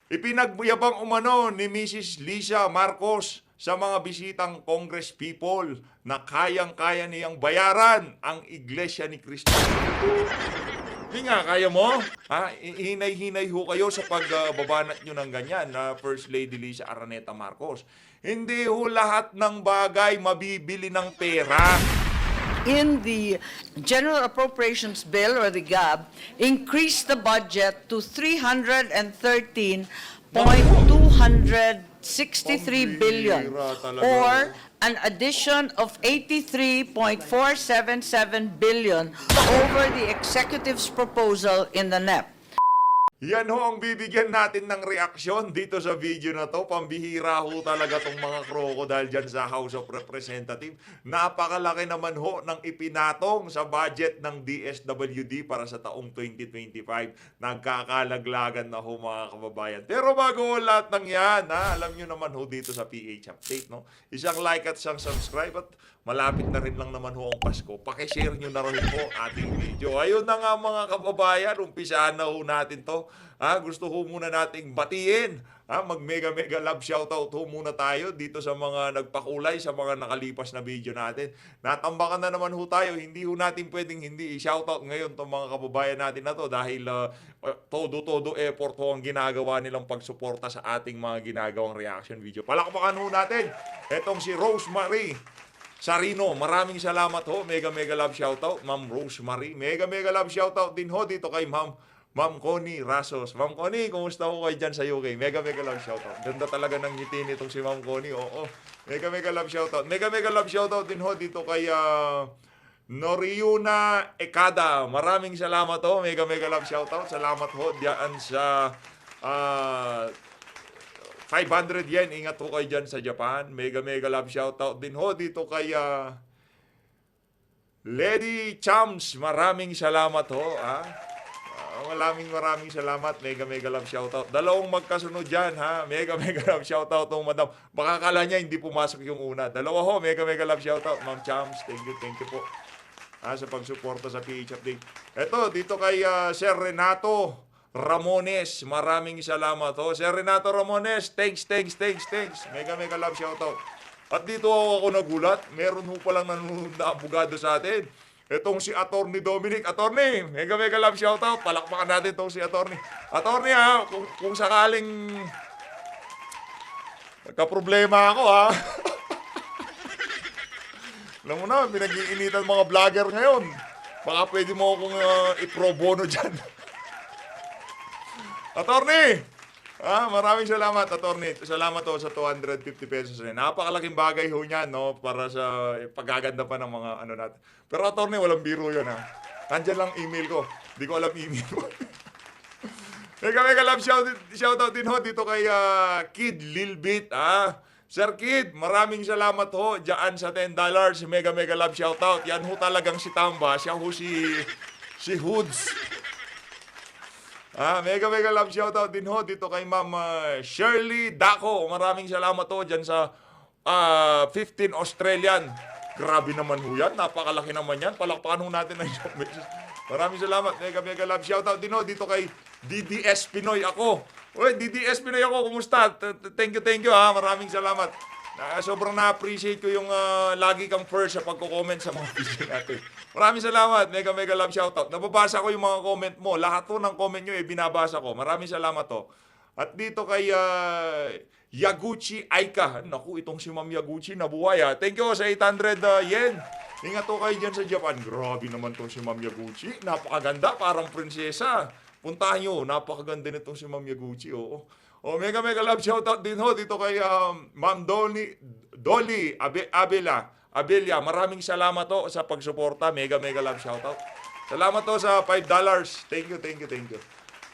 Ipinagyabang umano ni Mrs. Lisa Marcos sa mga bisitang Congress people na kayang-kaya niyang bayaran ang Iglesia ni Cristo. Hindi nga, kaya mo? Ha? Hinay-hinay ho kayo sa pagbabanat nyo ng ganyan na First Lady Lisa Araneta Marcos. Hindi ho lahat ng bagay mabibili ng pera. In the General Appropriations Bill, or the GAB, increased the budget to 313.263 billion, Pambihira talaga. or an addition of 83.477 billion over the executive's proposal in the NEP. Yan ho ang bibigyan natin ng reaksyon dito sa video na to. Pambihira ho talaga tong mga crocodile dyan sa House of Representatives. Napakalaki naman ho ng ipinatong sa budget ng DSWD para sa taong 2025. Nagkakalaglagan na ho mga kababayan. Pero bago ho lahat ng yan, alam nyo naman ho dito sa PH Update, no? Isang like at isang subscribe, at malapit na rin lang naman ho ang Pasko. Pakishare nyo na rin ho ating video. Ayun na nga mga kababayan, umpisahan na ho natin to. Gusto ho muna nating batiin. Mag mega love shoutout ho muna tayo dito sa mga nagpakulay sa mga nakalipas na video natin. Natambakan na naman ho tayo. Hindi ho natin pwedeng hindi i-shoutout ngayon itong mga kababayan natin na to dahil todo effort ho ang ginagawa nilang pagsuporta sa ating mga ginagawang reaction video. Palakpakan ho natin etong si Rosemary Sarino, maraming salamat ho. Mega love shoutout, Ma'am Rosemary. Mega love shoutout din ho dito kay Ma'am Connie Rasos. Ma'am Connie, kumusta ho kayo dyan sa UK? Mega love shoutout. Ganda talaga ng ngiti nitong si Ma'am Connie. Oo. Mega love shoutout. Mega love shoutout din ho dito kay Noriuna Ekada. Maraming salamat ho. Mega love shoutout. Salamat ho diyan sa 500 yen. Ingat ho kayo dyan sa Japan. Mega love shoutout din ho dito kay Lady Chams. Maraming salamat ho. Maraming salamat. Mega love shoutout. Dalawang magkasunod dyan, ha. Mega love shoutout ho, madam. Baka kala niya hindi pumasok yung una. Dalawa ho. Mega love shoutout, Ma'am Chams. Thank you po. Sa pagsuporta sa PH Update. Eto, dito kay Sir Renato Ramones, maraming salamat ho. Sir Renato Ramones, thanks. Mega love shoutout. At dito ako nagulat, meron ho palang nanonood na abogado sa atin. Itong si Attorney Dominic. Attorney, mega love shoutout. Palakpakan natin itong si Attorney. Attorney kung sakaling nagka-problema ako Alam mo na, pinag-iinitan mga vlogger ngayon. Baka pwede mo akong i-pro bono dyan. Attorney! Maraming salamat, Attorney. Salamat ho sa 250 pesos rin. Napakalaking bagay ho niyan, no? Para sa paggaganda pa ng mga ano natin. Pero Attorney, walang biro yun, Nandyan lang email ko. Hindi ko alam email ko. Mega love shoutout din ho dito kay Kid Lilbit, Sir Kid, maraming salamat ho dyan sa $10. Mega love shoutout. Yan ho talagang si Tamba. Siya ho si Hoods. Mega love shoutout din ho dito kay Ma'am Shirley Daco. Maraming salamat ho dyan sa 15 Australian. Grabe naman ho yan. Napakalaki naman yan. Palakpakan ho natin ang shop messages. Maraming salamat. Mega love shoutout din ho dito kay DDS Pinoy ako. Uy, DDS Pinoy ako. Kumusta? Thank you Maraming salamat. Sobrang na-appreciate ko yung lagi kang first sa pagko-comment sa mga video natin. Maraming salamat. Mega love shoutout. Nababasa ko yung mga comment mo. Lahat to ng comment nyo binabasa ko. Maraming salamat to. At dito kay Yaguchi Aika. Naku, itong si Ma'am Yaguchi nabuhay Thank you sa 800 yen. Ingat to kayo dyan sa Japan. Grabe naman tong si Ma'am Yaguchi. Napakaganda, parang prinsesa. Puntahan nyo, napakaganda nitong si Ma'am Yaguchi. Mega love shoutout din ho dito kay Ma'am Dolly Abelia. Maraming salamat ho sa pagsuporta. Mega love shoutout. Salamat ho sa $5. Thank you.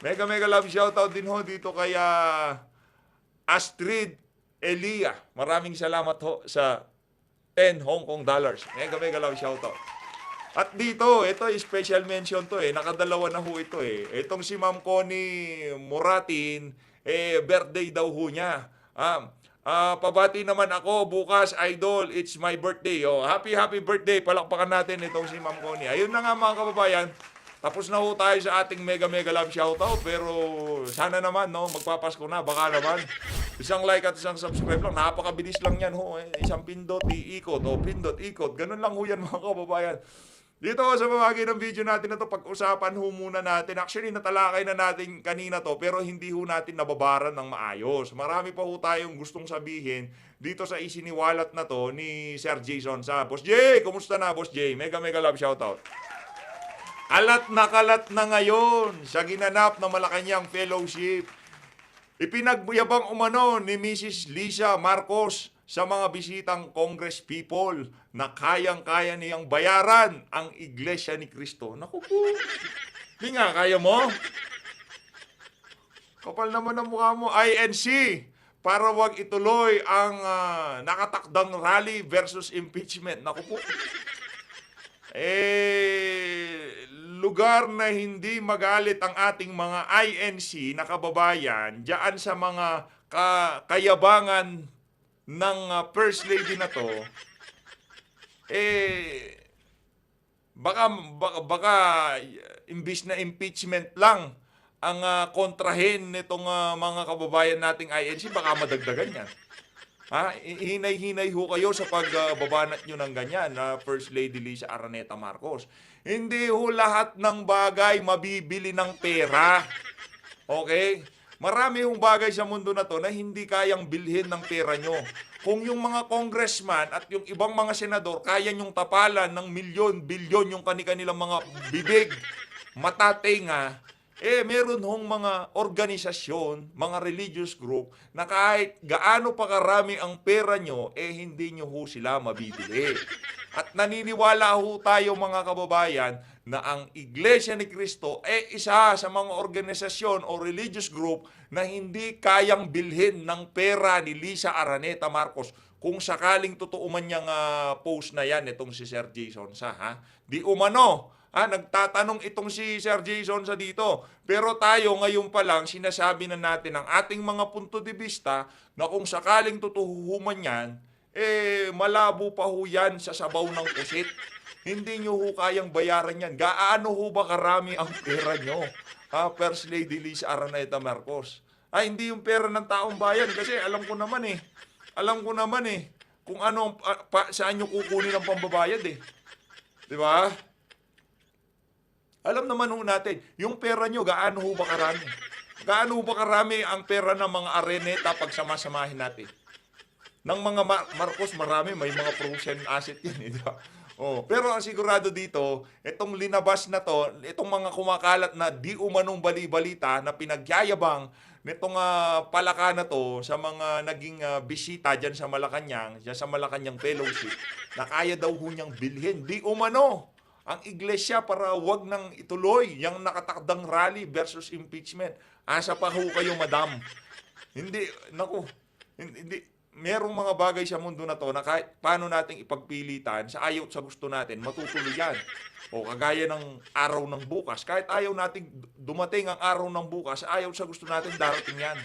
Mega love shoutout din ho dito kay Astrid Elia. Maraming salamat ho sa 10 Hong Kong dollars. Mega love shoutout. At dito, ito special mention to nakadalawa na ho ito Itong si Ma'am Connie Moratin, birthday daw ho niya. Pabati naman ako bukas, idol. It's my birthday. Happy birthday. Palakpakan natin itong si Ma'am Connie. Ayun na nga mga kababayan. Tapos na ho tayo sa ating mega love shoutout, pero sana naman, no, magpapasko na, baka naman. Isang like at isang subscribe lang, napakabilis lang yan ho. Isang pindot, iikot, o pindot, ikot. Ganun lang ho yan mga kababayan. Dito sa bahagi ng video natin na to, pag-usapan ho muna natin. Actually, natalakay na natin kanina to, pero hindi ho natin nababaran ng maayos. Marami pa ho tayong gustong sabihin dito sa isiniwalat na to ni Sir Jason sa Boss J. Kumusta na, Boss J? Mega love shoutout. Kalat na ngayon sa ginanap na Malacanang Fellowship. Ipinagyabang umano ni Mrs. Lisa Marcos sa mga bisitang Congress people na kayang-kaya niyang bayaran ang Iglesia ni Cristo. Naku po, hindi nga kaya mo. Kapal naman ang mukha mo, INC, para wag ituloy ang nakatakdang rally versus impeachment. Naku po. Lugar na hindi magalit ang ating mga INC na kababayan diyan sa mga kayabangan ng First Lady na to, baka imbis na impeachment lang ang kontrahin nitong mga kababayan nating INC, baka madagdagan yan. Hinay-hinay ho kayo sa pagbabanat nyo ng ganyan na First Lady Lisa Araneta Marcos. Hindi ho lahat ng bagay mabibili ng pera. Okay? Marami hong bagay sa mundo na to na hindi kayang bilhin ng pera nyo. Kung yung mga congressman at yung ibang mga senador kaya nyong tapalan ng milyon, bilyon yung kanilang mga bibig, mata, tenga, meron hong mga organisasyon, mga religious group na kahit gaano pa karami ang pera nyo, hindi nyo ho sila mabibili. At naniniwala ho tayo mga kababayan na ang Iglesia ni Cristo isa sa mga organisasyon o religious group na hindi kayang bilhin ng pera ni Lisa Araneta Marcos. Kung sakaling totoo man niyang post na yan, itong si Sir Jason sa, di umano. Nagtatanong itong si Sir Jason sa dito. Pero tayo ngayon pa lang, sinasabi na natin ang ating mga punto de vista na kung sakaling totoo man yan, malabo pa ho yan sa sabaw ng pusit. Hindi nyo ho kayang bayaran yan. Gaano ho ba karami ang pera nyo? First Lady Lisa Araneta Marcos. Hindi yung pera ng taong bayan kasi alam ko naman kung ano, saan nyo kukunin ang pambabayad Di ba? Alam naman ho natin, yung pera nyo, gaano ho ba karami? Gaano ho ba karami ang pera ng mga Araneta pag samasamahin natin? Ng mga Marcos, marami, may mga frozen asset yan, di ba? Pero ang sigurado dito, itong linabas na to, itong mga kumakalat na di umanong bali-balita na pinagyayabang nitong palaka na to sa mga naging bisita dyan sa Malacanang, dyan sa Malacanang Fellowship, na kaya daw ho niyang bilhin. Di umano ang iglesia para wag nang ituloy yung nakatakdang rally versus impeachment. Asa pa ho kayo, madam? Hindi, merong mga bagay sa mundo na to na kahit paano nating ipagpilitan sa ayaw sa gusto natin, matutuloy yan. Kagaya ng araw ng bukas, kahit ayaw nating dumating ang araw ng bukas, ayaw sa gusto natin, darating yan.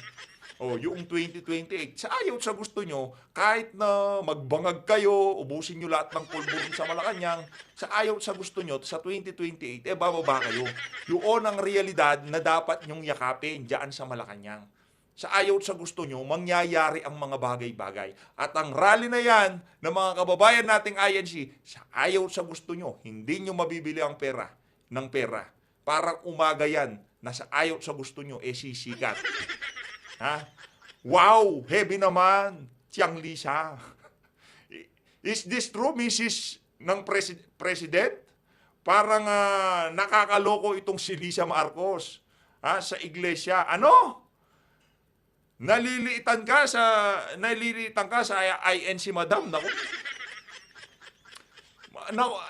Yung 2028, sa ayaw sa gusto nyo, kahit na magbangag kayo, ubusin nyo lahat ng pulburin sa Malacanang, sa ayaw sa gusto nyo, sa 2028, bababa kayo. Yun ang realidad na dapat nyong yakapin dyan sa Malacanang. Sa ayaw sa gusto nyo, mangyayari ang mga bagay-bagay. At ang rally na yan, ng mga kababayan nating INC, sa ayaw sa gusto nyo, hindi nyo mabibili ang pera ng pera. Parang umaga yan, na sa ayaw sa gusto nyo, sisikat. Wow, heavy naman, Tiang Lisa. Is this true, Mrs. ng President? Parang nakakaloko itong si Lisa Marcos sa iglesia. Ano? Naliliitan ka sa INC, madam. Naku.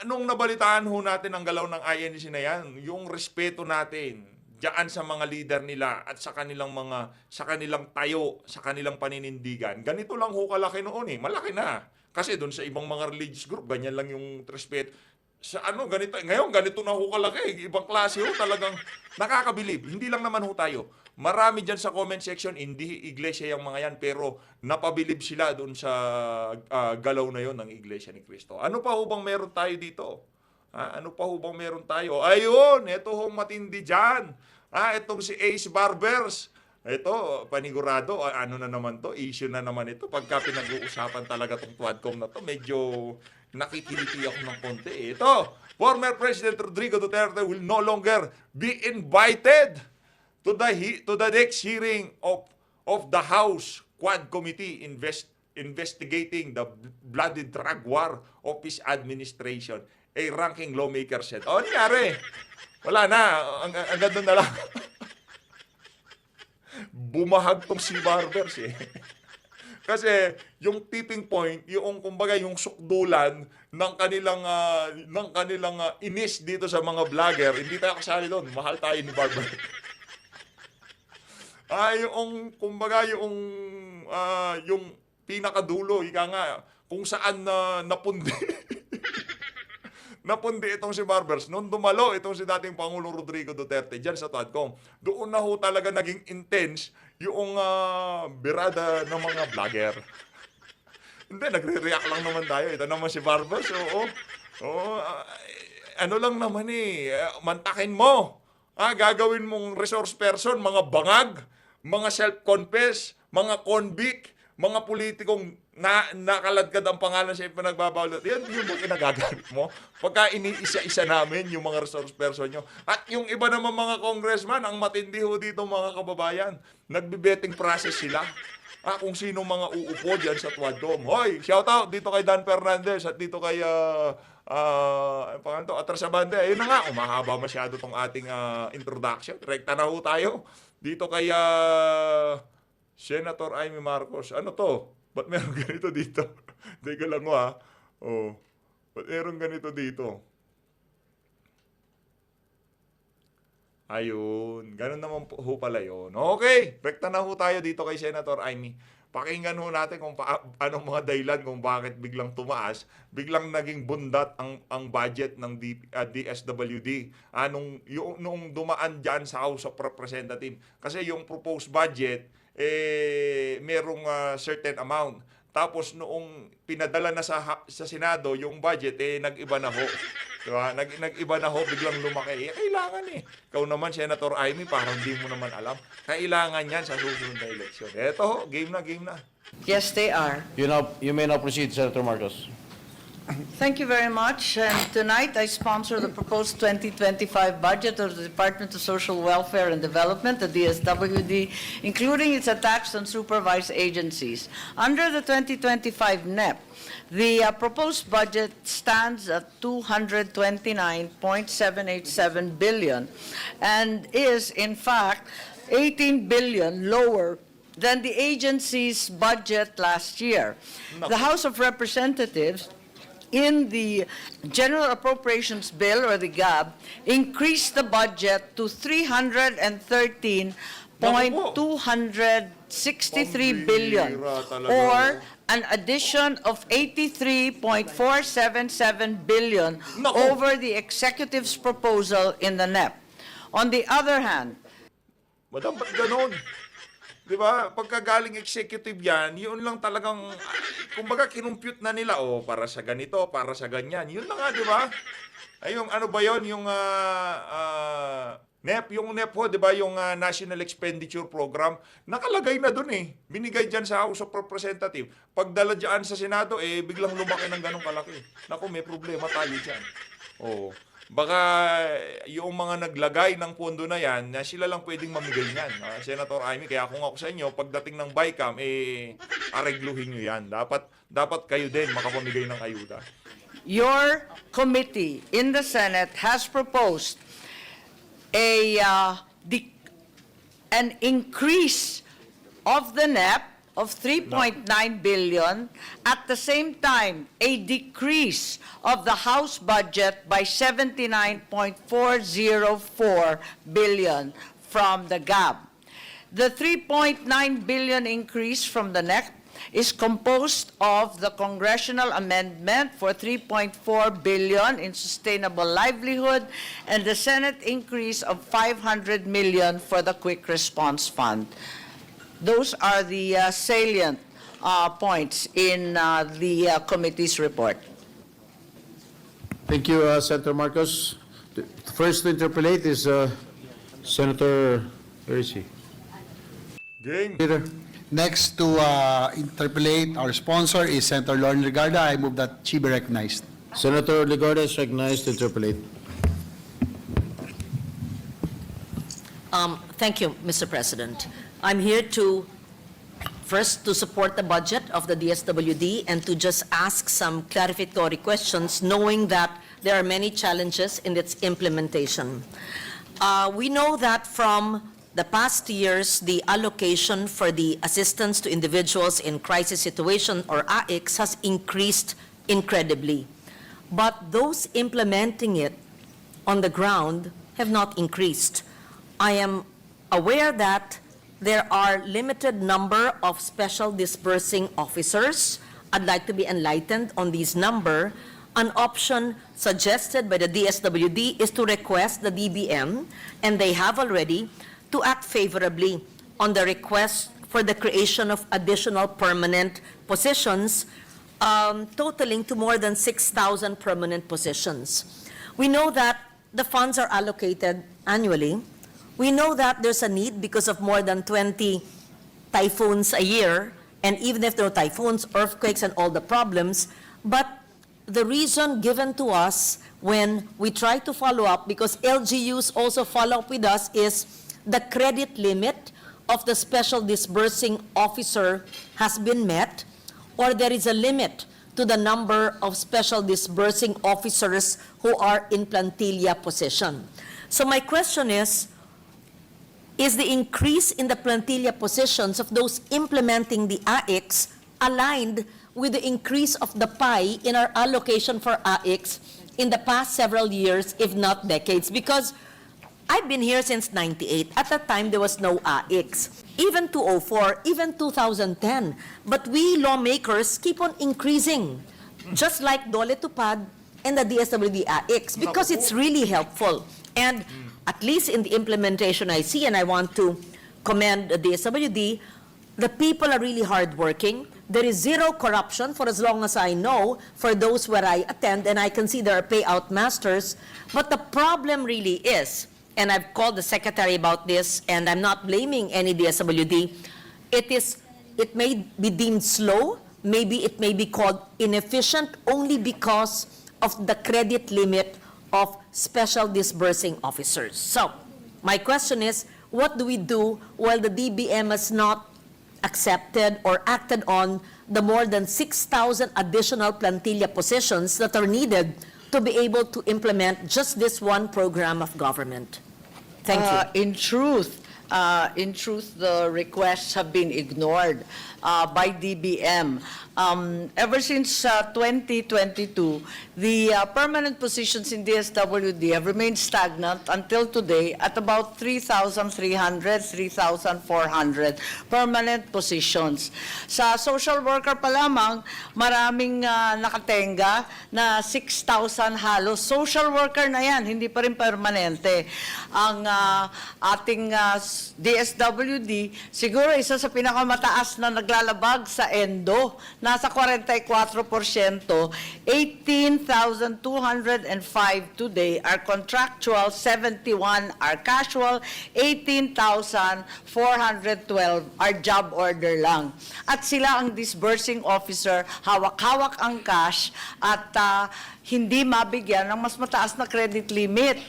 Nung nabalitaan ho natin ang galaw ng INC na yan, yung respeto natin diyan sa mga leader nila at sa kanilang tayo, sa kanilang paninindigan. Ganito lang ho kalaki noon Malaki na. Kasi doon sa ibang mga religious group, ganyan lang yung respeto. Sa ganito, ngayon ganito na ho kalaki. Ibang klase ho, talagang nakakabilib. Hindi lang naman ho tayo. Marami dyan sa comment section, hindi iglesia yung mga yan, pero napabilib sila doon sa galaw na yon ng Iglesia ni Cristo. Ano pa ho bang meron tayo dito? Ano pa ho bang meron tayo? Ayun, ito hong matindi dyan. Itong si Ace Barbers. Ito, panigurado, ano na naman to, issue na naman ito. Pagka pinag-uusapan talaga tong Quadcom na to, medyo nakikiliti ako ng konti. Ito, former President Rodrigo Duterte will no longer be invited to the next hearing of the House Quad Committee investigating the bloody drug war of his administration. A ranking lawmaker said. O, nangyari? Wala na. Ang ganda na lang. Bumahag tong si Barbers eh. Kasi yung tipping point, yung kumbaga yung sukdulan ng kanilang inis dito sa mga vlogger, hindi tayo kasali doon. Mahal tayo ni Barber. Yung kumbaga yung pinakadulo, ika nga, kung saan napundi. Napundi itong si Barbers. Nung dumalo itong si dating Pangulong Rodrigo Duterte dyan sa Quadcom, doon na ho talaga naging intense yung birada ng mga vlogger. Hindi, nagre-react lang naman tayo. Ito naman si Barbers. Ano lang naman mantakin mo. Gagawin mong resource person, mga bangag, mga self-confess, mga convict, mga politikong nakaladkad ang pangalan sa pinagbabawal. Yan yung kinagagalit mo. Pagka iniisa-isa namin yung mga resource person nyo. At yung iba naman mga congressman, ang matindi ho dito mga kababayan, nagbe-betting process sila. Kung sino mga uupo dyan sa Quadcom. Hoy, shout out dito kay Dan Fernandez at dito kay Atrasabande. Ayun na nga, umahaba masyado tong ating introduction. Rekta na ho tayo. Dito kay Senator Amy Marcos. Ano to? Ba't meron ganito dito? Teka lang mo ba't meron ganito dito? Ayun. Ganun naman ho pala yun. Okay. Rekta na ho tayo dito kay Senator Amy. Pakinggan ho natin kung anong mga dahilan kung bakit biglang tumaas, biglang naging bundat ang budget ng DSWD. Nung dumaan dyan sa House of Representatives. Kasi yung proposed budget, merong certain amount. Tapos noong pinadala na sa Senado yung budget, nag-iba na ho. Diba? Nag-iba na ho, biglang lumaki. Kailangan Ikaw naman, Senator Amy, parang hindi mo naman alam. Kailangan yan sa susunod na eleksyon. Eto ho, game na. Yes, they are. You may now proceed, Senator Marcos. Thank you very much. And tonight, I sponsor the proposed 2025 budget of the Department of Social Welfare and Development, the DSWD, including its attached and supervised agencies. Under the 2025 NEP, the proposed budget stands at 229.787 billion and is, in fact, 18 billion lower than the agency's budget last year. The House of Representatives, in the General Appropriations Bill, or the GAB, increased the budget to 313.263 billion, or an addition of 83.477 billion over the executive's proposal in the NEP. On the other hand, Madam, ba't ganon? Di ba? Pagkagaling executive yan, yun lang talagang, kumbaga kinumpute na nila, para sa ganito, para sa ganyan. Yun na nga, di ba? Yung ano ba yun? Yung NEP, yung NEP ho, di ba? Yung National Expenditure Program, nakalagay na dun Binigay dyan sa House of Representatives. Pagdala dyan sa Senado, biglang lumaki ng ganong kalaki. Naku, may problema tayo dyan. Baka yung mga naglagay ng pondo na yan, sila lang pwedeng mamigay niyan. Senator Amy, kaya kung ako sa inyo, pagdating ng BICAM, aregluhin nyo yan. Dapat kayo din makapamigay ng ayuda. your committee in the Senate has proposed an increase of the NEP of 3.9 billion, at the same time, a decrease of the House budget by 79.404 billion from the GAB. The 3.9 billion increase from the NEP is composed of the congressional amendment for 3.4 billion in sustainable livelihood and the Senate increase of 500 million for the Quick Response Fund. Those are the salient points in the committee's report. Thank you, Senator Marcos. The first to interpolate is Senator, where is he? Game. Peter. Next to interpolate, our sponsor is Senator Lauren Legarda. I move that she be recognized. Senator Legarda is recognized to interpolate. Thank you, Mr. President. I'm here to, first, to support the budget of the DSWD and to just ask some clarificatory questions, knowing that there are many challenges in its implementation. We know that from the past years, the allocation for the assistance to individuals in crisis situation, or AICS, has increased incredibly. But those implementing it on the ground have not increased. I am aware that there are limited number of special disbursing officers. I'd like to be enlightened on these number. An option suggested by the DSWD is to request the DBM, and they have already, to act favorably on the request for the creation of additional permanent positions, totaling to more than 6,000 permanent positions. We know that the funds are allocated annually. We know that there's a need because of more than 20 typhoons a year, and even if there are typhoons, earthquakes, and all the problems, but the reason given to us when we try to follow up, because LGUs also follow up with us, is the credit limit of the special disbursing officer has been met, or there is a limit to the number of special disbursing officers who are in plantilla position. So my question is the increase in the plantilla positions of those implementing the AICS aligned with the increase of the pie in our allocation for AICS in the past several years, if not decades? Because I've been here since 98. At that time, there was no AICS. Even 2004, even 2010. But we lawmakers keep on increasing, just like Dole Tupad and the DSWD AICS, because it's really helpful. And at least in the implementation I see, and I want to commend the DSWD, the people are really hardworking. There is zero corruption, for as long as I know, for those where I attend, and I can see there are payout masters. But the problem really is, and I've called the secretary about this, and I'm not blaming any DSWD, it may be deemed slow, maybe it may be called inefficient only because of the credit limit of special disbursing officers. So, my question is, what do we do while the DBM has not accepted or acted on the more than 6,000 additional plantilla positions that are needed to be able to implement just this one program of government? Thank you. In truth, the requests have been ignored by DBM. Ever since 2022, the permanent positions in DSWD have remained stagnant until today at about 3,300, 3,400 permanent positions. Sa social worker pa lamang, maraming nakatenga na 6,000 halos. Social worker na yan, hindi pa rin permanente. Ang ating DSWD, siguro isa sa pinakamataas na naglalabag sa ENDO, nasa 44%, 18,205 today are contractual, 71 are casual, 18,412 are job order lang. At sila ang disbursing officer, hawak-hawak ang cash at hindi mabigyan ng mas mataas na credit limit.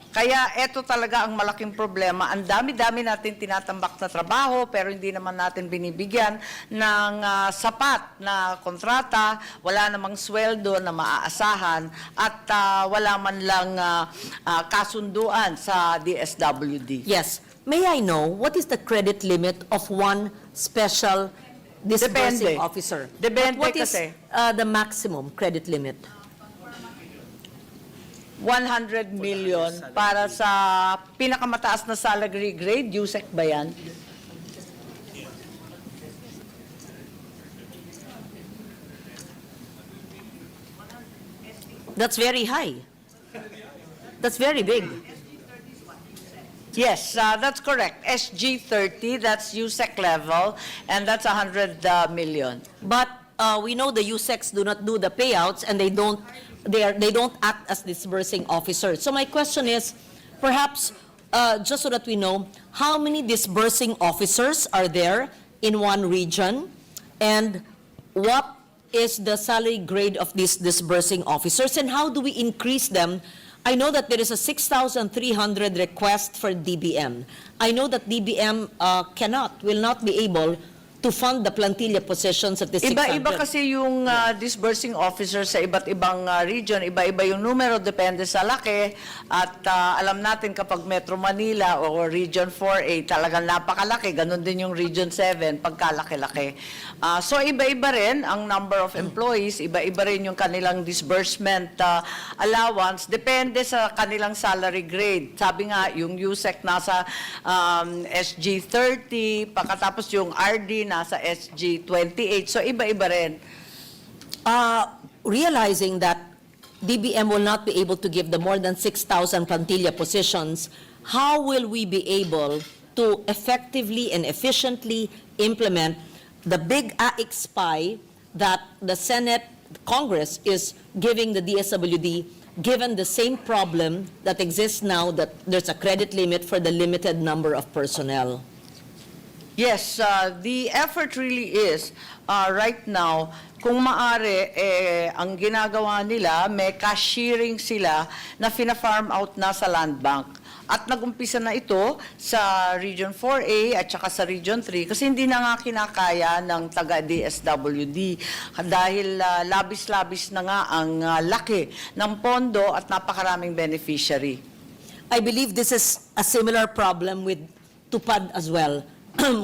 Kaya ito talaga ang malaking problema. Ang dami-dami natin tinatambak na trabaho pero hindi naman natin binibigyan ng sapat na kontrata, wala namang sweldo na maaasahan at wala man lang kasunduan sa DSWD. Yes. May I know what is the credit limit of one special disbursing Depende. officer? Depende What is kasi. the maximum credit limit? 100 million para sa pinakamataas na salary grade, USEC ba yan? That's very high. That's very big. Yes, that's correct. SG 30, that's USEC level, and that's 100 million. But we know the USECs do not do the payouts and they don't they don't act as disbursing officers. So my question is, perhaps, just so that we know, how many disbursing officers are there in one region? And what is the salary grade of these disbursing officers? And how do we increase them? I know that there is a 6,300 request for DBM. I know that DBM will not be able to fund the plantilla positions at the 600. Iba-iba kasi yung disbursing officers sa iba't ibang region, iba-iba yung numero, depende sa laki. At alam natin kapag Metro Manila o Region 4A, talagang napakalaki. Ganon din yung Region 7, pagkalaki-laki. So iba-iba rin ang number of employees, iba-iba rin yung kanilang disbursement allowance, depende sa kanilang salary grade. Sabi nga, yung USEC nasa SG 30, pagkatapos yung RD nasa SG 28. So iba-iba rin. Realizing that DBM will not be able to give the more than 6,000 plantilla positions, how will we be able to effectively and efficiently implement the big AIC spy that the Senate, Congress is giving the DSWD, given the same problem that exists now, that there's a credit limit for the limited number of personnel? Yes, the effort really is, right now, kung maaari, ang ginagawa nila, may cash sharing sila na fina-farm out na sa land bank. At nag-umpisa na ito sa Region 4A at saka sa Region 3 kasi hindi na nga kinakaya ng taga-DSWD dahil labis-labis na nga ang laki ng pondo at napakaraming beneficiary. I believe this is a similar problem with TUPAD as well,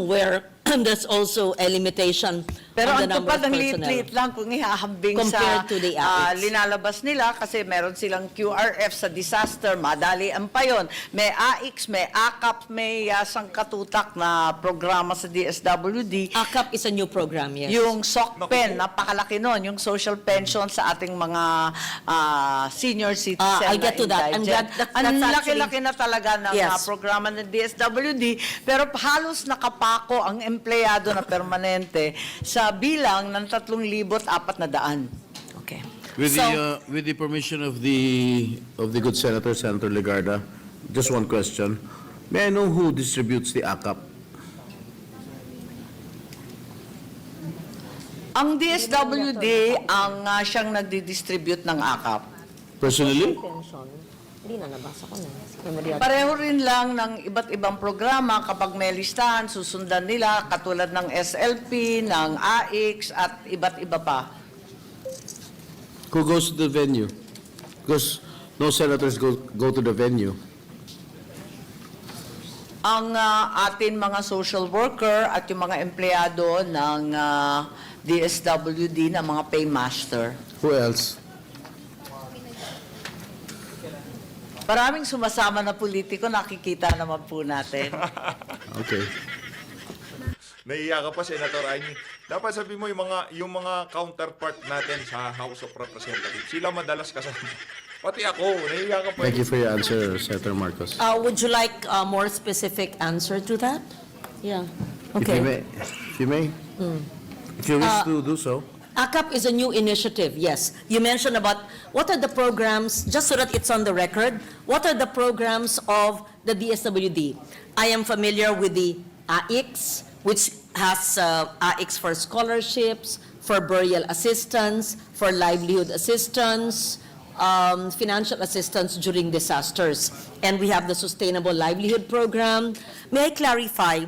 where there's also a limitation Pero on the ang number tupad of ang personnel. liit-liit lang kung ihahambing Compared sa to the AICs. linalabas nila kasi meron silang QRF sa disaster, madali ang pa yun. May AICs, may AKAP, may sangkatutak na programa sa DSWD. AKAP is a new program, yes. Yung SOCPEN, napakalaki nun, yung social pension sa ating mga senior citizen I'll get to that. I'm glad Ang that's laki-laki na talaga ng Yes. programa ng DSWD, pero halos nakapako ang empleyado na permanente sa bilang ng 3,400. Okay. With the permission of the good Senator Legarda, just one question. May I know who distributes the AKAP? Ang DSWD ang siyang nagdi-distribute ng AKAP. Personally? Hindi na, nabasa ko na. Pareho rin lang ng iba't ibang programa kapag may listahan, susundan nila katulad ng SLP, ng AICS at iba't iba pa. Who goes to the venue? Because no senators go to the venue. Ang atin mga social worker at yung mga empleyado ng DSWD na mga paymaster. Who else? Maraming sumasama na politiko, nakikita naman po natin. Okay. Nahiya ka pa, Senator Amy. Dapat sabi mo yung mga counterpart natin sa House of Representatives. Sila madalas kasama. Pati ako, nahiya ka pa. Thank you for your answer, Senator Marcos. Would you like a more specific answer to that? Yeah. If Okay. you may. If you wish to do so. AKAP is a new initiative, yes. You mentioned about what are the programs, just so that it's on the record, what are the programs of the DSWD? I am familiar with the AICS, which has AICS for scholarships, for burial assistance, for livelihood assistance, financial assistance during disasters. And we have the Sustainable Livelihood Program. May I clarify,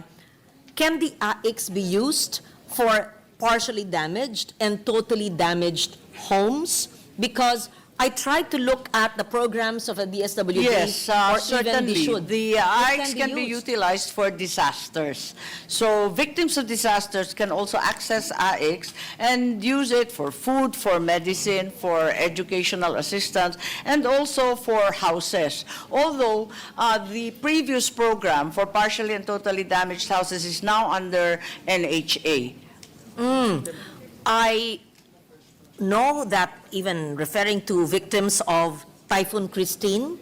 can the AICS be used for partially damaged and totally damaged homes? Because I tried to look at the programs of the DSWD. Yes, or even certainly. should. The It AICS can be used. utilized for disasters. So victims of disasters can also access AICS and use it for food, for medicine, for educational assistance, and also for houses. Although the previous program for partially and totally damaged houses is now under NHA. I know that even referring to victims of Typhoon Christine,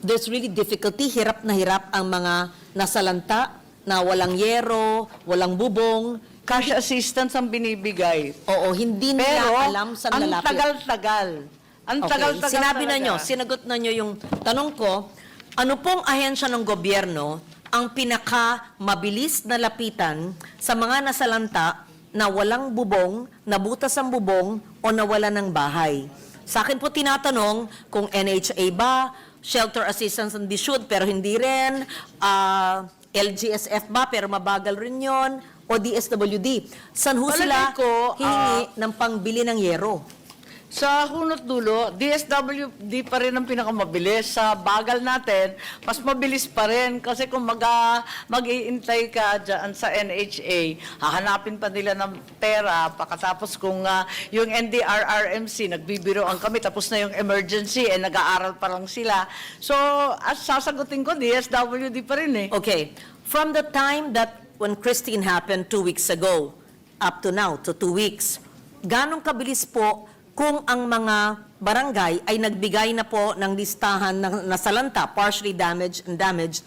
there's really difficulty, hirap na hirap ang mga nasalanta na walang yero, walang bubong. Cash assistance ang binibigay. Oo, hindi Pero nila alam saan ang lalapit. tagal-tagal Ang Okay, tagal-tagal sinabi na talaga. nyo, sinagot na nyo yung tanong ko, ano pong ahensya ng gobyerno ang pinaka-mabilis na lapitan sa mga nasalanta na walang bubong, nabutas ang bubong, o nawala ng bahay? Sa akin po tinatanong kung NHA ba, Shelter Assistance and Should, pero hindi rin, LGSF ba, pero mabagal rin yon, o DSWD. Saan ho sila Palagay ko, hihingi ng pangbili ng yero? Sa hunot dulo, DSWD pa rin ang pinakamabilis. Sa bagal natin, mas mabilis pa rin. Kasi kung mag-iintay ka dyan sa NHA, hahanapin pa nila ng pera. Pagkatapos kung yung NDRRMC, nagbibiroan kami, tapos na yung emergency, nag-aaral pa lang sila. So, sasagutin ko, DSWD pa rin eh. Okay. From the time that when Christine happened 2 weeks ago, up to now, to 2 weeks, ganong kabilis po kung ang mga barangay ay nagbigay na po ng listahan ng nasalanta, partially damaged and damaged,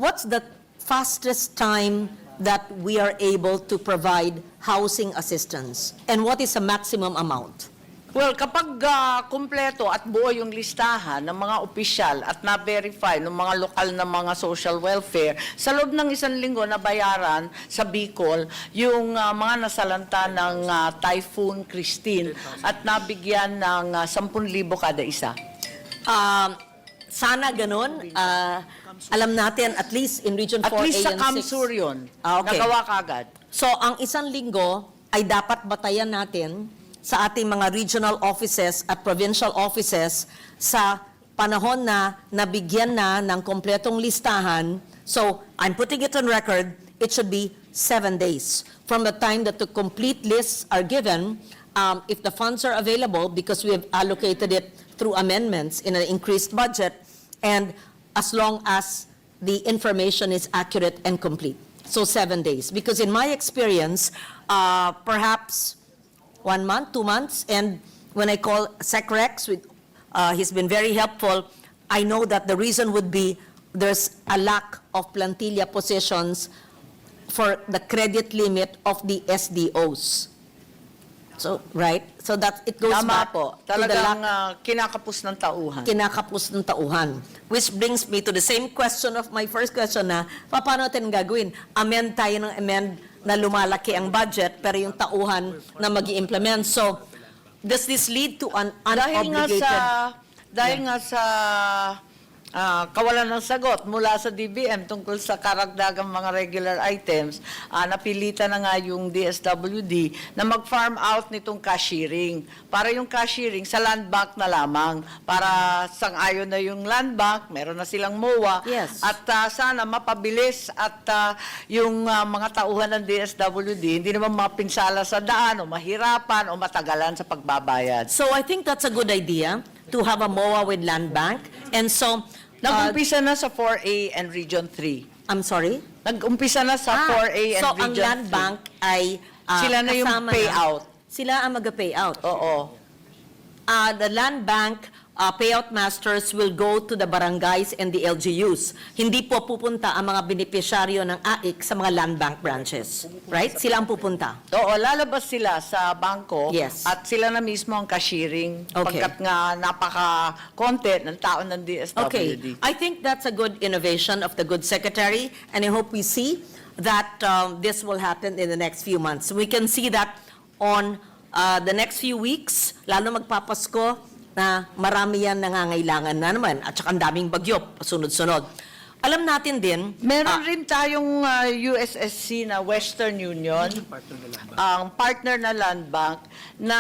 what's the fastest time that we are able to provide housing assistance? And what is the maximum amount? Well, kapag kumpleto at buo yung listahan ng mga opisyal at na-verify ng mga lokal na mga social welfare, sa loob ng 1 linggo na bayaran sa Bicol yung mga nasalanta ng Typhoon Christine at nabigyan ng 10,000 kada isa. Sana ganun. Alam natin, at least in Region 4A At least sa and 6. Kamsur yun. Okay. Nagawa kagad. So, ang 1 linggo ay dapat batayan natin sa ating mga regional offices at provincial offices sa panahon na nabigyan na ng kompletong listahan. So, I'm putting it on record, it should be 7 days from the time that the complete lists are given, if the funds are available, because we have allocated it through amendments in an increased budget, and as long as the information is accurate and complete. So 7 days. Because in my experience, perhaps 1 month, 2 months, and when I call SecRex, he's been very helpful. I know that the reason would be there's a lack of plantilla positions for the credit limit of the SDOs. So, right? So that it goes Tama back po. to the Talagang lack kinakapos ng tauhan. kinakapos ng tauhan. Which brings me to the same question of my first question na, paano natin gagawin? Amend tayo ng amend na lumalaki ang budget, pero yung tauhan na mag-i-implement. So, does this lead to an unobligated... Dahil nga sa kawalan ng sagot mula sa DBM tungkol sa karagdagang mga regular items, napilitan na nga yung DSWD na mag-farm out nitong cashiering. Para yung cashiering sa land bank na lamang. Para sang-ayon na yung land bank, meron na silang MOA. Yes. At sana mapabilis at yung mga tauhan ng DSWD, hindi naman mapinsala sa daan o mahirapan o matagalan sa pagbabayad. So, I think that's a good idea to have a MOA with land bank. And so, Nag-umpisa na sa 4A and Region 3. I'm sorry? Nag-umpisa na sa 4A and so Region 3. ang land bank ay Sila na yung kasama payout. Sila ang mag-payout. Oo. The land bank payout masters will go to the barangays and the LGUs. Hindi po pupunta ang mga benepisyaryo ng AIC sa mga land bank branches. Right? Sila ang pupunta. Oo, lalabas sila sa bangko Yes. at sila na mismo ang cashiering Okay. pagkat nga napaka-content ng tao ng DSWD. Okay. I think that's a good innovation of the good secretary, and I hope we see that this will happen in the next few months. We can see that on the next few weeks, lalo magpapasko, na marami yan nangangailangan na naman at saka ang daming bagyo, sunod-sunod. Alam natin din, Meron rin tayong USSC na Western Union, ang partner na land bank, na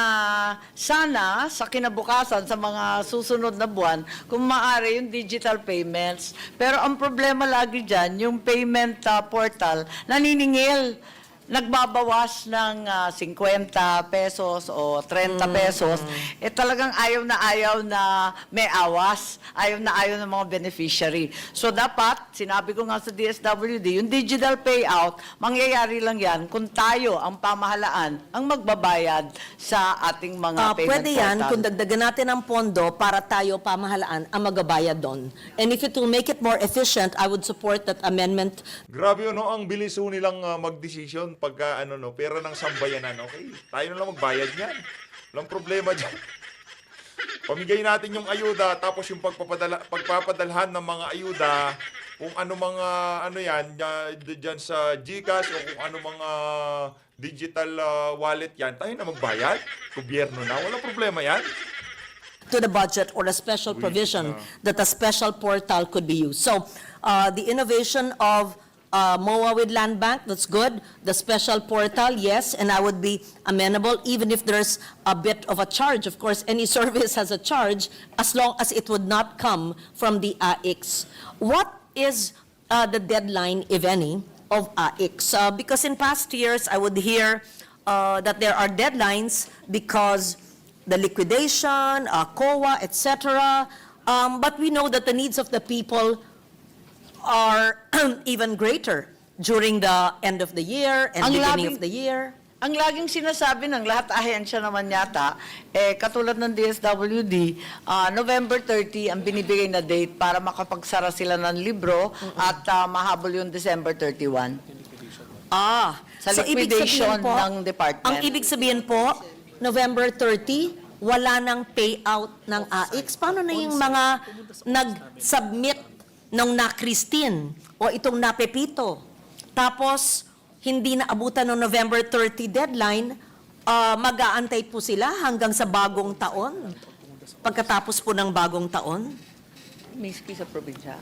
sana sa kinabukasan, sa mga susunod na buwan, kung maaari yung digital payments. Pero ang problema lagi dyan, yung payment portal, naniningil. Nagbabawas ng 50 pesos o 30 pesos, talagang ayaw na may awas, ayaw ng mga beneficiary. So dapat, sinabi ko nga sa DSWD, yung digital payout, mangyayari lang yan kung tayo, ang pamahalaan, ang magbabayad sa ating mga payment pwede yan portal. kung dagdagan natin ang pondo para tayo, pamahalaan, ang magabayad doon. And if it will make it more efficient, I would support that amendment. Grabe ang bilis ho nilang magdesisyon pagka pera ng sambayanan, okay? Tayo na lang magbayad niyan. Walang problema dyan. Pamigay natin yung ayuda, tapos yung pagpapadalhan ng mga ayuda, kung ano mga, ano yan, dyan sa GCash o kung ano mga digital wallet yan, tayo na magbayad. Gobyerno na, walang problema yan. To the budget or a special provision that a special portal could be used. So, the innovation of MOA with Land Bank, that's good. The special portal, yes, and I would be amenable, even if there's a bit of a charge. Of course, any service has a charge, as long as it would not come from the AIX. What is the deadline, if any, of AIX? Because in past years, I would hear that there are deadlines because the liquidation, COA, etc. But we know that the needs of the people are even greater during the end of the year and Ang beginning labing- of the year. Ang laging sinasabi ng lahat, ahensya naman yata, katulad ng DSWD, November 30 ang binibigay na date para makapagsara sila ng libro at mahabol yung December 31. Sa So ibig liquidation sabihin po, ng department. Ang ibig sabihin po, November 30, wala nang payout ng AIX. Paano na yung mga nag-submit ng na Christine o itong na Pepito? Tapos, hindi na abutan ng November 30 deadline, mag-aantay po sila hanggang sa bagong taon. Pagkatapos po ng bagong taon. Miski sa probinsya.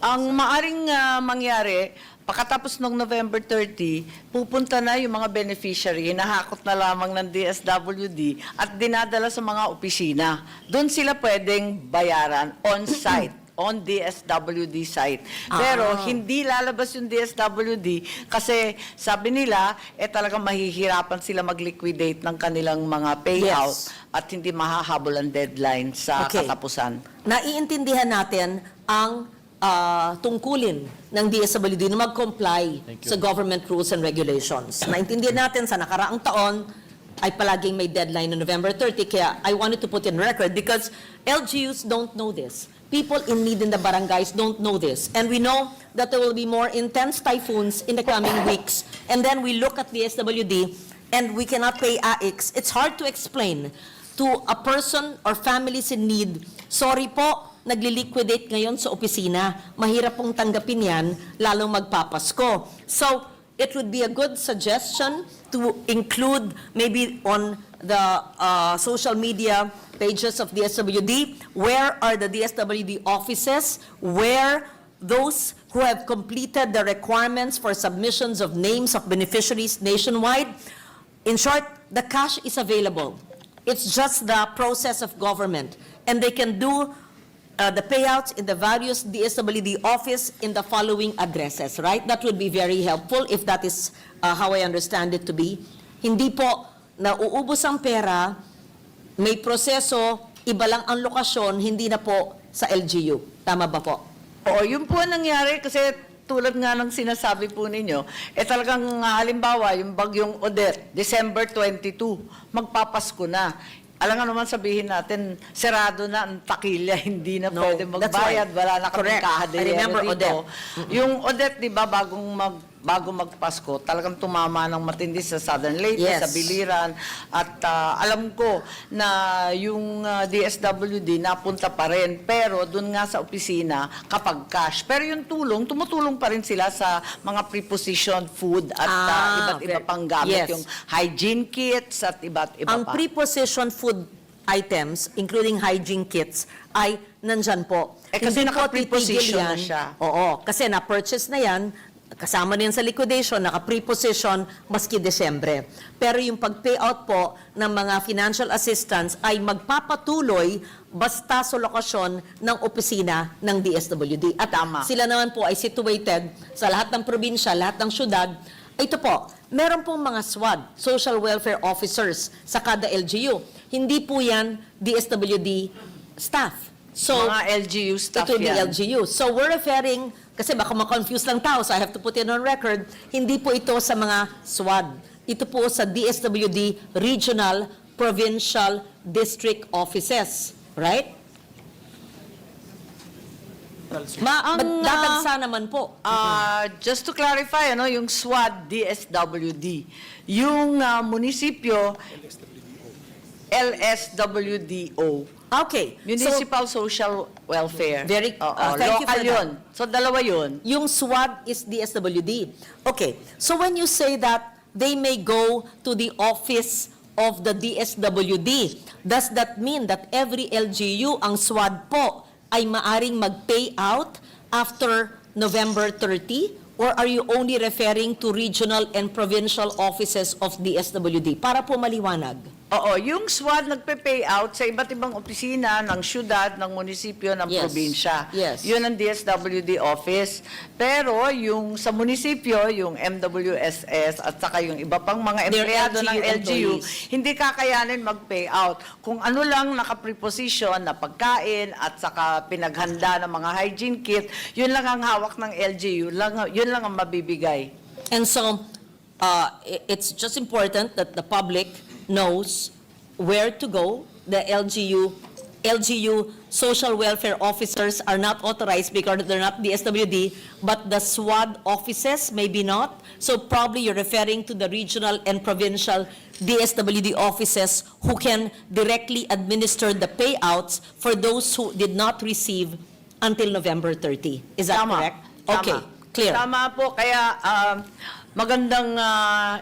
Ang maaring mangyari, pagkatapos ng November 30, pupunta na yung mga beneficiary, hinahakot na lamang ng DSWD at dinadala sa mga opisina. Doon sila pwedeng bayaran on-site, on DSWD site. Pero hindi lalabas yung DSWD kasi sabi nila, talagang mahihirapan sila mag-liquidate ng kanilang mga payout Yes. at hindi mahahabol ang deadline sa Okay. katapusan. Naiintindihan natin ang tungkulin ng DSWD na mag-comply sa government rules and regulations. Naintindihan natin sa nakaraang taon ay palaging may deadline na November 30, kaya I wanted to put in record because LGUs don't know this. People in need in the barangays don't know this. And we know that there will be more intense typhoons in the coming weeks. And then we look at the SWD and we cannot pay AIX. It's hard to explain to a person or families in need, sorry po, nagli-liquidate ngayon sa opisina. Mahirap pong tanggapin yan, lalong magpapasko. So, it would be a good suggestion to include maybe on the social media pages of DSWD, where are the DSWD offices, where those who have completed the requirements for submissions of names of beneficiaries nationwide. In short, the cash is available. It's just the process of government. And they can do the payouts in the various DSWD office in the following addresses, right? That would be very helpful if that is how I understand it to be. Hindi po nauubos ang pera, may proseso, iba lang ang lokasyon, hindi na po sa LGU. Tama ba po? Oo, yun po ang nangyari kasi tulad nga ng sinasabi po ninyo, talagang halimbawa, yung bagyong Odette, December 22, magpapasko na. Alam nga naman sabihin natin, serado na ang takilya, hindi na No, pwede that's magbayad, right. wala na kaming Correct. I kahadero remember dito. Odette. Yung Odette, di ba, bago magpasko, talagang tumama ng matindi sa Southern Leyte, Yes. sa Biliran, at alam ko na yung DSWD napunta pa rin, pero dun nga sa opisina kapag cash. Pero yung tumutulong pa rin sila sa mga prepositioned food at iba't iba pang gamit, yes. yung hygiene kits at iba't iba Ang pa. preposition food items, including hygiene kits, ay nandyan po. Kasi Hindi po naka-preposition titigil na yan. siya. Oo, kasi na-purchase na yan, kasama na yan sa liquidation, naka-preposition, maski Desyembre. Pero yung pag-payout po ng mga financial assistance ay magpapatuloy basta sa lokasyon ng opisina ng DSWD. At Tama. sila naman po ay situated sa lahat ng probinsya, lahat ng syudad. Ito po, meron pong mga SWAD, Social Welfare Officers, sa kada LGU. Hindi po yan DSWD staff. So, Mga LGU staff it will be yan. LGU. So we're referring, kasi baka ma-confuse lang tao, so I have to put it on record, hindi po ito sa mga SWAD. Ito po sa DSWD Regional, Provincial, District Offices. Right? Dadagsa naman po. Just to clarify, yung SWAD, DSWD, yung munisipyo, LSWDO, Okay. Municipal Social Welfare. Very- Oo, thank you local for that. yun. So, dalawa yun. Yung SWAD is DSWD. Okay, so when you say that they may go to the office of the DSWD, does that mean that every LGU, ang SWAD po, ay maaring mag-pay out after November 30? Or are you only referring to regional and provincial offices of DSWD? Para po maliwanag. Oo, yung SWAD nagpe-pay out sa iba't ibang opisina ng syudad, ng munisipyo, ng Yes. probinsya. Yes. Yun ang DSWD office. Pero yung sa munisipyo, yung MWSS at saka yung iba pang mga They're empleyado ng LGU LGU, employees. hindi kakayanin mag-pay out. Kung ano lang nakapreposition na pagkain at saka pinaghanda ng mga hygiene kit, yun lang ang hawak ng LGU, yun lang ang mabibigay. And so, it's just important that the public knows where to go. The LGU social welfare officers are not authorized because they're not the SWD, but the SWAD offices maybe not. So probably you're referring to the regional and provincial DSWD offices who can directly administer the payouts for those who did not receive until November 30. Is that Tama. correct? Tama. Okay, clear. Tama po, kaya magandang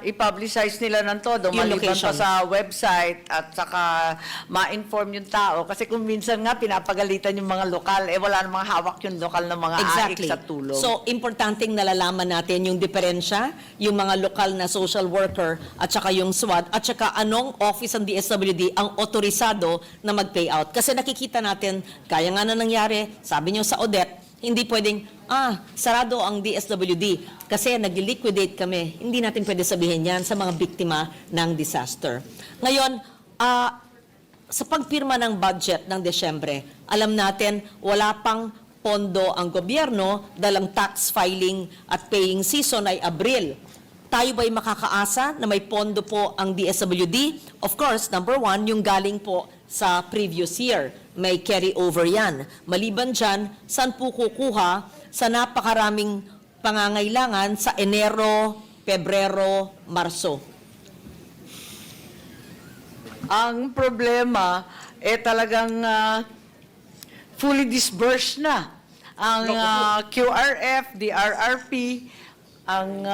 i-publicize nila ng todo, Yung maliban location. pa sa website at saka ma-inform yung tao. Kasi kung minsan nga pinapagalitan yung mga lokal, wala namang hawak yung lokal na mga Exactly. AIC sa tulong. So, importanteng nalalaman natin yung diferensya, yung mga lokal na social worker at saka yung SWAT at saka anong office ng DSWD ang otorisado na mag-payout. Kasi nakikita natin, kaya nga na nangyari, sabi nyo sa Odette, hindi pwedeng, sarado ang DSWD kasi nag-liquidate kami. Hindi natin pwede sabihin yan sa mga biktima ng disaster. Ngayon, sa pagpirma ng budget ng Desyembre, alam natin wala pang pondo ang gobyerno dahil ang tax filing at paying season ay Abril. Tayo ba'y makakaasa na may pondo po ang DSWD? Of course, number one, yung galing po sa previous year. May carry over yan. Maliban dyan, saan po kukuha sa napakaraming pangangailangan sa Enero, Pebrero, Marso? Ang problema, talagang fully disbursed na. Ang QRF, DRRP, ang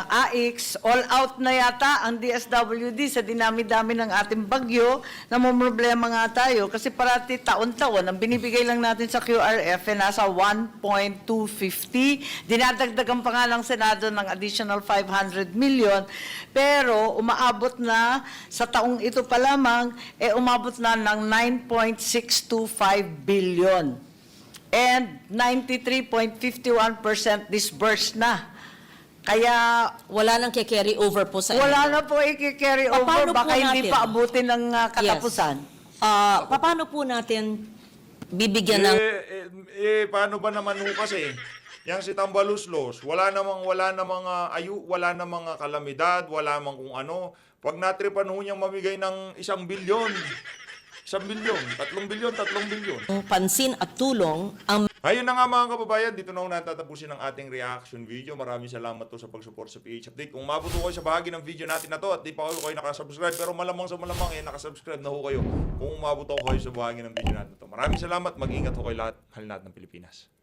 AIX, all out na yata ang DSWD sa dinami-dami ng ating bagyo, namumroblema nga tayo kasi parati taon-taon ang binibigay lang natin sa QRF nasa 1.250. Dinadagdagan pa nga ng Senado ng additional 500 million, pero umaabot na sa taong ito pa lamang, umabot na ng 9.625 billion. And 93.51% disbursed na. Kaya Wala nang carry over po sa wala Enero. na po i-carry over, Paano po baka hindi natin? pa abutin ng katapusan. Paano po natin bibigyan ng... Paano ba naman ho kasi? Yang si Tambaluslos, wala namang wala namang kalamidad, wala namang kung ano. Pag natripan ho niyang mamigay ng 1 bilyon, 1 bilyon, 3 bilyon, 3 bilyon. pansin at tulong ang Ayun na nga mga kababayan, dito na ho natatapusin ang ating reaction video. Maraming salamat to sa pag-support sa PH Update. Kung umabot ho kayo sa bahagi ng video natin na to at di pa kayo nakasubscribe, pero malamang sa malamang nakasubscribe na ho kayo kung umabot ho kayo sa bahagi ng video natin na to. Maraming salamat, mag-ingat ho kayo lahat. Mahal natin ng Pilipinas.